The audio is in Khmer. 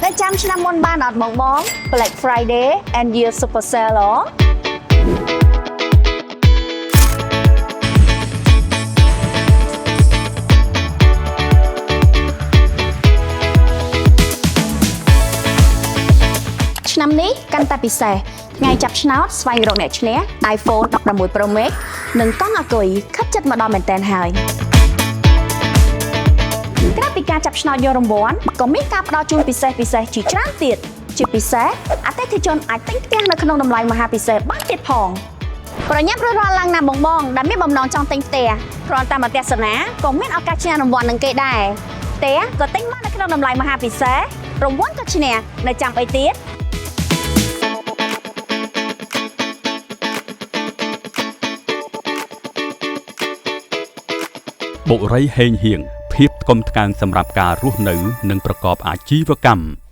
Đã chăm năm môn ban ọt bóng bóng Black Friday and Year Super Sale ឡ ឆ្នាំនេះកាន់តែពិសេសថ្ងៃចាប់ឆ្នោតស្វែងរកអ្នកឈ្នះ iPhone 16 Pro Max និងកង់អាគុយខិតជិតមកដល់មែនទែនហើយក្រៅពីការចាប់ឆ្នោតយករង្វាន់ក៏មានការផ្ដល់ជូនពិសេសជាច្រើនទៀតជាពិសេសអតិថិជនអាចទិញផ្ទះនៅក្នុងតម្លៃមហាពិសេសបានទៀតផងប្រញាប់រួចរាល់ឡើងណាបងដែលមានបំណងចង់ទិញផ្ទះគ្រាន់តែមកទស្សនាក៏មានឱកាសឈ្នះរង្វាន់នឹងគេដែរផ្ទះក៏ទិញបាននៅក្នុងតម្លៃមហាពិសេសរង្វាន់ក៏ឈ្នះនៅចាំអីទៀតបុរីហេងហៀងភាពថ្កុំថ្កើងសម្រាប់ការរស់នៅនិងប្រកបអាជីវកម្ម